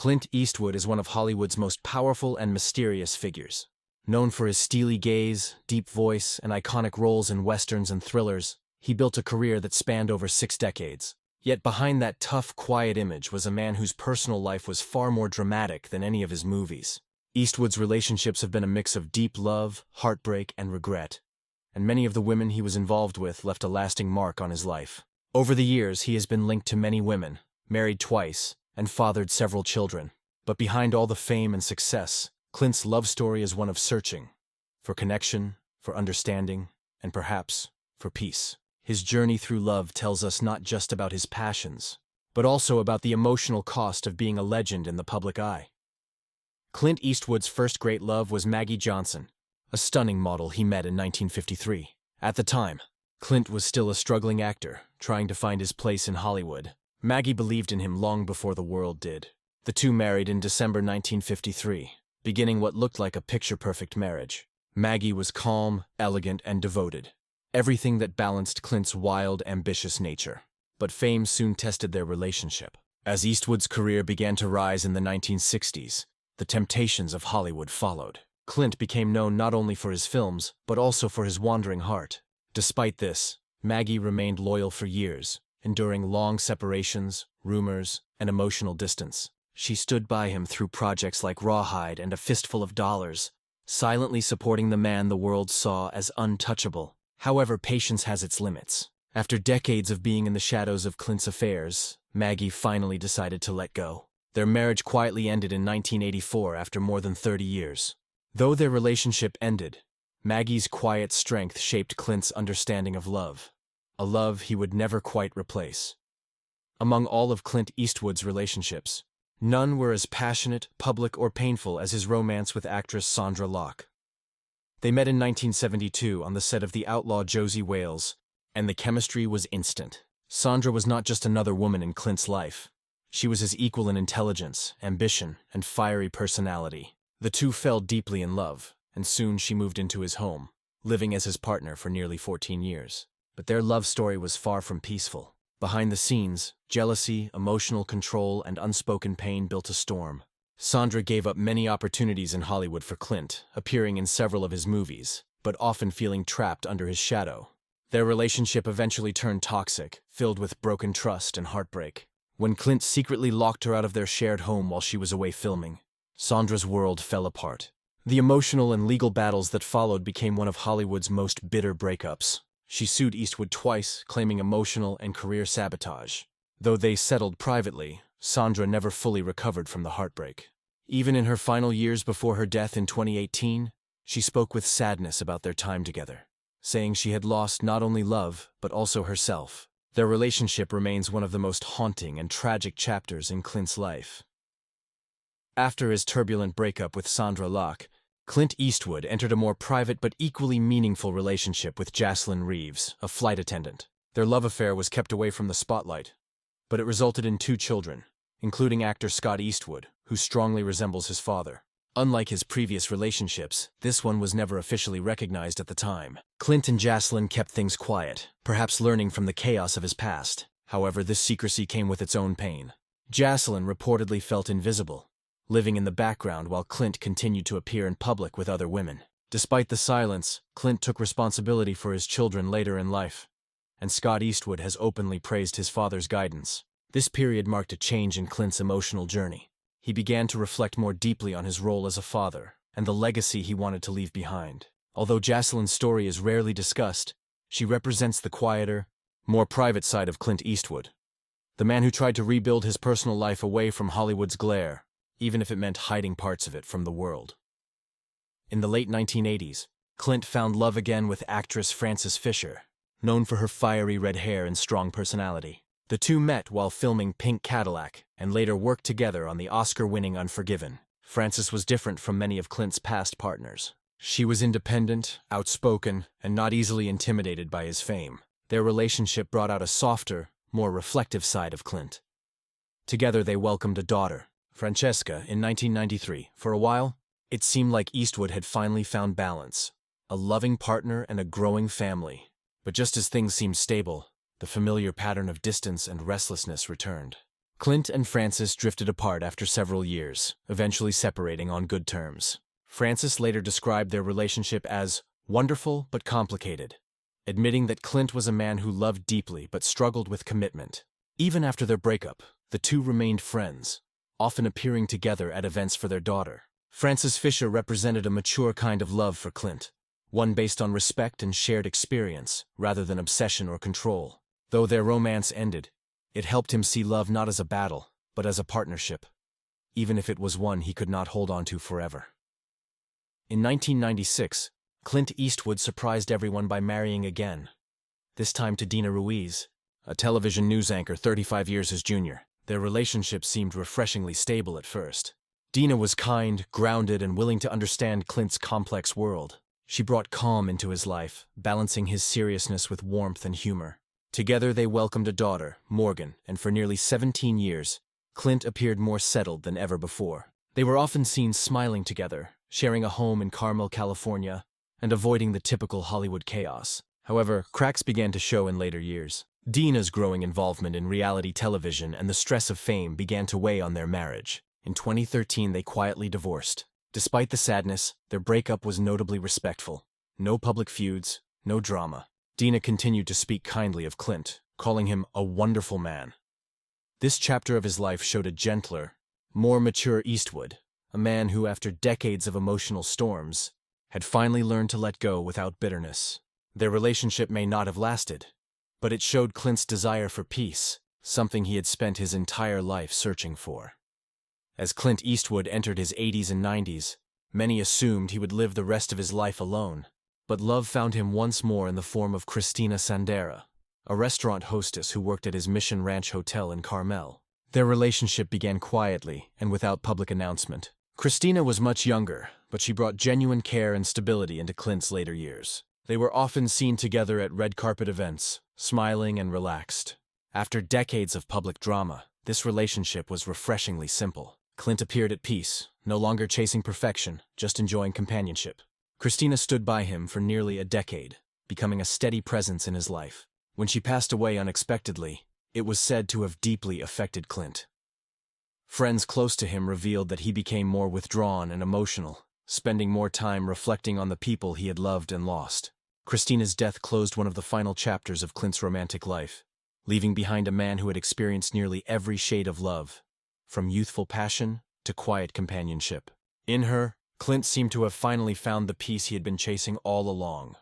Clint Eastwood is one of Hollywood's most powerful and mysterious figures. Known for his steely gaze, deep voice, and iconic roles in westerns and thrillers, he built a career that spanned over 6 decades. Yet behind that tough, quiet image was a man whose personal life was far more dramatic than any of his movies. Eastwood's relationships have been a mix of deep love, heartbreak, and regret, and many of the women he was involved with left a lasting mark on his life. Over the years, he has been linked to many women, married twice, and fathered several children. But behind all the fame and success, Clint's love story is one of searching for connection, for understanding, and perhaps for peace. His journey through love tells us not just about his passions, but also about the emotional cost of being a legend in the public eye. Clint Eastwood's first great love was Maggie Johnson, a stunning model he met in 1953. At the time, Clint was still a struggling actor, trying to find his place in Hollywood. Maggie believed in him long before the world did. The two married in December 1953, beginning what looked like a picture-perfect marriage. Maggie was calm, elegant, and devoted, everything that balanced Clint's wild, ambitious nature. But fame soon tested their relationship. As Eastwood's career began to rise in the 1960s, the temptations of Hollywood followed. Clint became known not only for his films, but also for his wandering heart. Despite this, Maggie remained loyal for years, enduring long separations, rumors, and emotional distance. She stood by him through projects like Rawhide and A Fistful of Dollars, silently supporting the man the world saw as untouchable. However, patience has its limits. After decades of being in the shadows of Clint's affairs, Maggie finally decided to let go. Their marriage quietly ended in 1984 after more than 30 years. Though their relationship ended, Maggie's quiet strength shaped Clint's understanding of love, a love he would never quite replace. Among all of Clint Eastwood's relationships, none were as passionate, public, or painful as his romance with actress Sandra Locke. They met in 1972 on the set of The Outlaw Josie Wales, and the chemistry was instant. Sandra was not just another woman in Clint's life. She was his equal in intelligence, ambition, and fiery personality. The two fell deeply in love, and soon she moved into his home, living as his partner for nearly 14 years. But their love story was far from peaceful. Behind the scenes, jealousy, emotional control, and unspoken pain built a storm. Sandra gave up many opportunities in Hollywood for Clint, appearing in several of his movies, but often feeling trapped under his shadow. Their relationship eventually turned toxic, filled with broken trust and heartbreak. When Clint secretly locked her out of their shared home while she was away filming, Sandra's world fell apart. The emotional and legal battles that followed became one of Hollywood's most bitter breakups. She sued Eastwood twice, claiming emotional and career sabotage. Though they settled privately, Sandra never fully recovered from the heartbreak. Even in her final years before her death in 2018, she spoke with sadness about their time together, saying she had lost not only love, but also herself. Their relationship remains one of the most haunting and tragic chapters in Clint's life. After his turbulent breakup with Sandra Locke, Clint Eastwood entered a more private but equally meaningful relationship with Jocelyn Reeves, a flight attendant. Their love affair was kept away from the spotlight, but it resulted in 2 children, including actor Scott Eastwood, who strongly resembles his father. Unlike his previous relationships, this one was never officially recognized at the time. Clint and Jocelyn kept things quiet, perhaps learning from the chaos of his past. However, this secrecy came with its own pain. Jocelyn reportedly felt invisible, living in the background while Clint continued to appear in public with other women. Despite the silence, Clint took responsibility for his children later in life, and Scott Eastwood has openly praised his father's guidance. This period marked a change in Clint's emotional journey. He began to reflect more deeply on his role as a father and the legacy he wanted to leave behind. Although Jocelyn's story is rarely discussed, she represents the quieter, more private side of Clint Eastwood, the man who tried to rebuild his personal life away from Hollywood's glare, even if it meant hiding parts of it from the world. In the late 1980s, Clint found love again with actress Frances Fisher, known for her fiery red hair and strong personality. The two met while filming Pink Cadillac and later worked together on the Oscar-winning Unforgiven. Frances was different from many of Clint's past partners. She was independent, outspoken, and not easily intimidated by his fame. Their relationship brought out a softer, more reflective side of Clint. Together they welcomed a daughter, Francesca, in 1993. For a while, it seemed like Eastwood had finally found balance, a loving partner and a growing family. But just as things seemed stable, the familiar pattern of distance and restlessness returned. Clint and Frances drifted apart after several years, eventually separating on good terms. Frances later described their relationship as wonderful but complicated, admitting that Clint was a man who loved deeply but struggled with commitment. Even after their breakup, the two remained friends, often appearing together at events for their daughter. Frances Fisher represented a mature kind of love for Clint, one based on respect and shared experience, rather than obsession or control. Though their romance ended, it helped him see love not as a battle, but as a partnership, even if it was one he could not hold on to forever. In 1996, Clint Eastwood surprised everyone by marrying again, this time to Dina Ruiz, a television news anchor 35 years his junior. Their relationship seemed refreshingly stable at first. Dina was kind, grounded, and willing to understand Clint's complex world. She brought calm into his life, balancing his seriousness with warmth and humor. Together they welcomed a daughter, Morgan, and for nearly 17 years, Clint appeared more settled than ever before. They were often seen smiling together, sharing a home in Carmel, California, and avoiding the typical Hollywood chaos. However, cracks began to show in later years. Dina's growing involvement in reality television and the stress of fame began to weigh on their marriage. In 2013, they quietly divorced. Despite the sadness, their breakup was notably respectful. No public feuds, no drama. Dina continued to speak kindly of Clint, calling him a wonderful man. This chapter of his life showed a gentler, more mature Eastwood, a man who, after decades of emotional storms, had finally learned to let go without bitterness. Their relationship may not have lasted, but it showed Clint's desire for peace, something he had spent his entire life searching for. As Clint Eastwood entered his 80s and 90s, many assumed he would live the rest of his life alone. But love found him once more in the form of Christina Sandera, a restaurant hostess who worked at his Mission Ranch Hotel in Carmel. Their relationship began quietly and without public announcement. Christina was much younger, but she brought genuine care and stability into Clint's later years. They were often seen together at red carpet events, smiling and relaxed. After decades of public drama, this relationship was refreshingly simple. Clint appeared at peace, no longer chasing perfection, just enjoying companionship. Christina stood by him for nearly a decade, becoming a steady presence in his life. When she passed away unexpectedly, it was said to have deeply affected Clint. Friends close to him revealed that he became more withdrawn and emotional, spending more time reflecting on the people he had loved and lost. Christina's death closed one of the final chapters of Clint's romantic life, leaving behind a man who had experienced nearly every shade of love, from youthful passion to quiet companionship. In her, Clint seemed to have finally found the peace he had been chasing all along.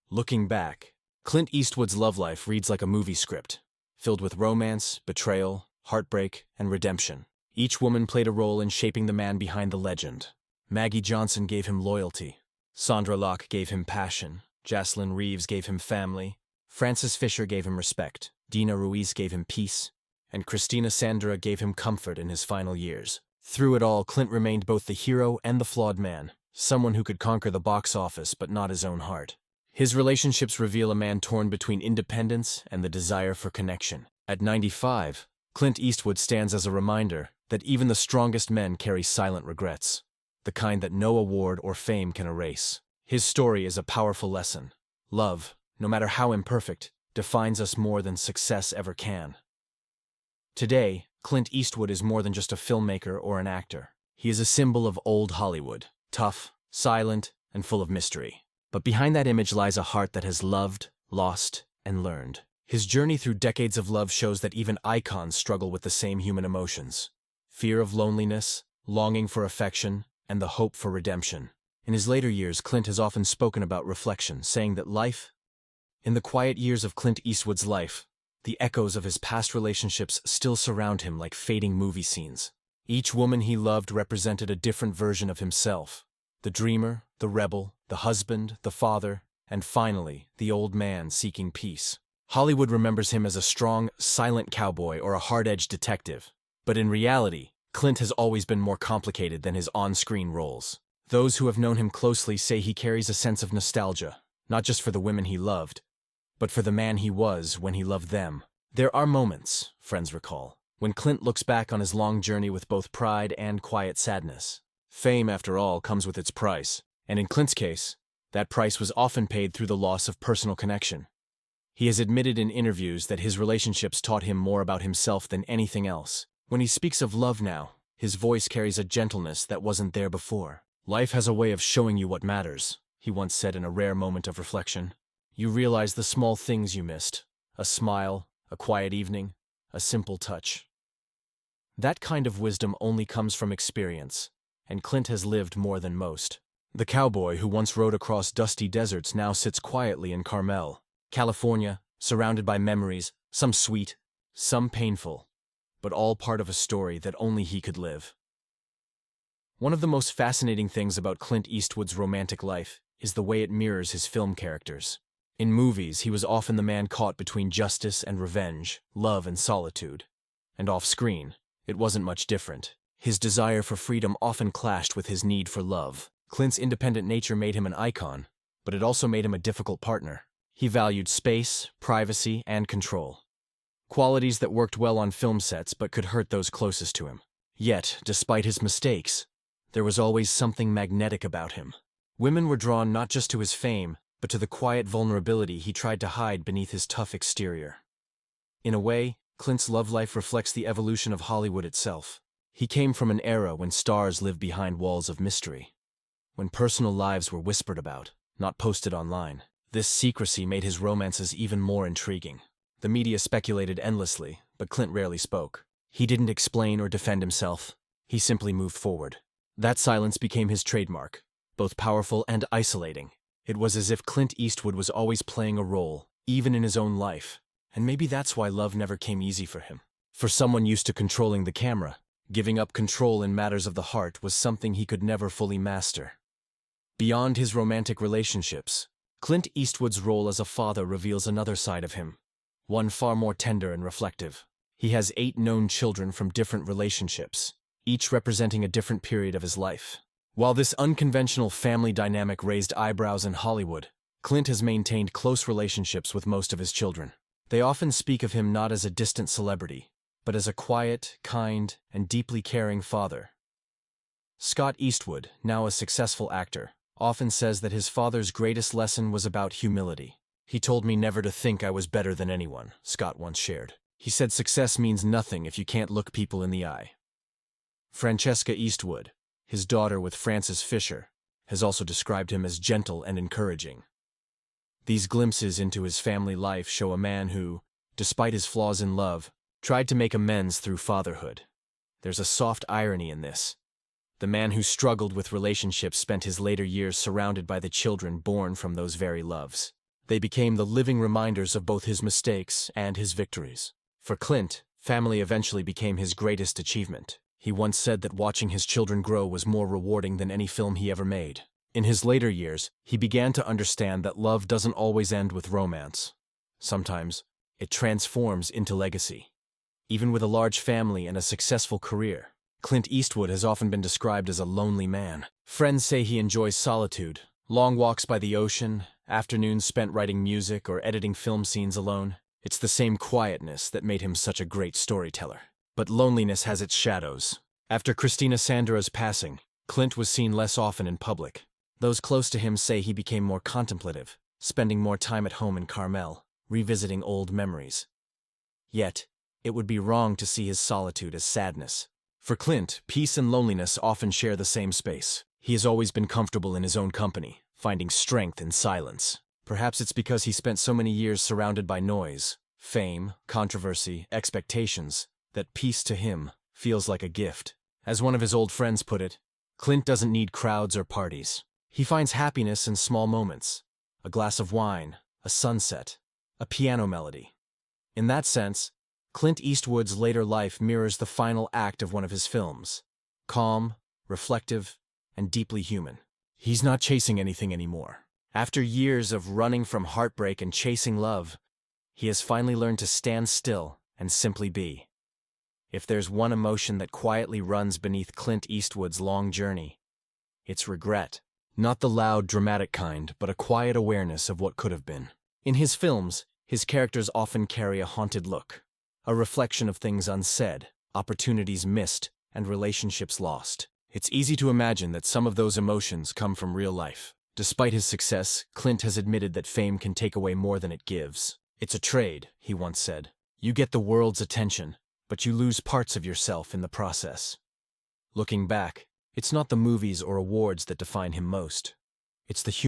Looking back, Clint Eastwood's love life reads like a movie script, filled with romance, betrayal, heartbreak, and redemption. Each woman played a role in shaping the man behind the legend. Maggie Johnson gave him loyalty. Sandra Locke gave him passion. Jocelyn Reeves gave him family. Frances Fisher gave him respect. Dina Ruiz gave him peace. And Christina Sandera gave him comfort in his final years. Through it all, Clint remained both the hero and the flawed man, someone who could conquer the box office but not his own heart. His relationships reveal a man torn between independence and the desire for connection. At 95, Clint Eastwood stands as a reminder that even the strongest men carry silent regrets, the kind that no award or fame can erase. His story is a powerful lesson. Love, no matter how imperfect, defines us more than success ever can. Today, Clint Eastwood is more than just a filmmaker or an actor. He is a symbol of old Hollywood, tough, silent, and full of mystery. But behind that image lies a heart that has loved, lost, and learned. His journey through decades of love shows that even icons struggle with the same human emotions: fear of loneliness, longing for affection, and the hope for redemption. In his later years, Clint has often spoken about reflection, saying that in the quiet years of Clint Eastwood's life, the echoes of his past relationships still surround him like fading movie scenes. Each woman he loved represented a different version of himself: the dreamer, the rebel, the husband, the father, and finally, the old man seeking peace. Hollywood remembers him as a strong, silent cowboy or a hard-edged detective. But in reality, Clint has always been more complicated than his on-screen roles. Those who have known him closely say he carries a sense of nostalgia, not just for the women he loved, but for the man he was when he loved them. There are moments, friends recall, when Clint looks back on his long journey with both pride and quiet sadness. Fame, after all, comes with its price, and in Clint's case, that price was often paid through the loss of personal connection. He has admitted in interviews that his relationships taught him more about himself than anything else, When he speaks of love now, his voice carries a gentleness that wasn't there before. "Life has a way of showing you what matters," he once said in a rare moment of reflection. "You realize the small things you missed. A smile, a quiet evening, a simple touch." That kind of wisdom only comes from experience, and Clint has lived more than most. The cowboy who once rode across dusty deserts now sits quietly in Carmel, California, surrounded by memories, some sweet, some painful, but all part of a story that only he could live. One of the most fascinating things about Clint Eastwood's romantic life is the way it mirrors his film characters. In movies, he was often the man caught between justice and revenge, love and solitude. And off-screen, it wasn't much different. His desire for freedom often clashed with his need for love. Clint's independent nature made him an icon, but it also made him a difficult partner. He valued space, privacy, and control. Qualities that worked well on film sets but could hurt those closest to him. Yet, despite his mistakes, there was always something magnetic about him. Women were drawn not just to his fame, but to the quiet vulnerability he tried to hide beneath his tough exterior. In a way, Clint's love life reflects the evolution of Hollywood itself. He came from an era when stars lived behind walls of mystery, when personal lives were whispered about, not posted online. This secrecy made his romances even more intriguing. The media speculated endlessly, but Clint rarely spoke. He didn't explain or defend himself. He simply moved forward. That silence became his trademark, both powerful and isolating. It was as if Clint Eastwood was always playing a role, even in his own life. And maybe that's why love never came easy for him. For someone used to controlling the camera, giving up control in matters of the heart was something he could never fully master. Beyond his romantic relationships, Clint Eastwood's role as a father reveals another side of him, one far more tender and reflective. He has 8 known children from different relationships, each representing a different period of his life. While this unconventional family dynamic raised eyebrows in Hollywood, Clint has maintained close relationships with most of his children. They often speak of him not as a distant celebrity, but as a quiet, kind, and deeply caring father. Scott Eastwood, now a successful actor, often says that his father's greatest lesson was about humility. "He told me never to think I was better than anyone," Scott once shared. He said success means nothing if you can't look people in the eye. Francesca Eastwood, his daughter with Francis Fisher, has also described him as gentle and encouraging. These glimpses into his family life show a man who, despite his flaws in love, tried to make amends through fatherhood. There's a soft irony in this. The man who struggled with relationships spent his later years surrounded by the children born from those very loves. They became the living reminders of both his mistakes and his victories. For Clint, family eventually became his greatest achievement. He once said that watching his children grow was more rewarding than any film he ever made. In his later years, he began to understand that love doesn't always end with romance. Sometimes, it transforms into legacy. Even with a large family and a successful career, Clint Eastwood has often been described as a lonely man. Friends say he enjoys solitude, long walks by the ocean, afternoons spent writing music or editing film scenes alone. It's the same quietness that made him such a great storyteller. But loneliness has its shadows. After Christina Sandra's passing, Clint was seen less often in public. Those close to him say he became more contemplative, spending more time at home in Carmel, revisiting old memories. Yet, it would be wrong to see his solitude as sadness. For Clint, peace and loneliness often share the same space. He has always been comfortable in his own company, finding strength in silence. Perhaps it's because he spent so many years surrounded by noise, fame, controversy, expectations, that peace to him feels like a gift. As one of his old friends put it, Clint doesn't need crowds or parties. He finds happiness in small moments, a glass of wine, a sunset, a piano melody. In that sense, Clint Eastwood's later life mirrors the final act of one of his films, calm, reflective, and deeply human. He's not chasing anything anymore. After years of running from heartbreak and chasing love, he has finally learned to stand still and simply be. If there's one emotion that quietly runs beneath Clint Eastwood's long journey, it's regret. Not the loud, dramatic kind, but a quiet awareness of what could have been. In his films, his characters often carry a haunted look, a reflection of things unsaid, opportunities missed, and relationships lost. It's easy to imagine that some of those emotions come from real life. Despite his success, Clint has admitted that fame can take away more than it gives. "It's a trade," he once said. "You get the world's attention, but you lose parts of yourself in the process. Looking back, it's not the movies or awards that define him most. It's the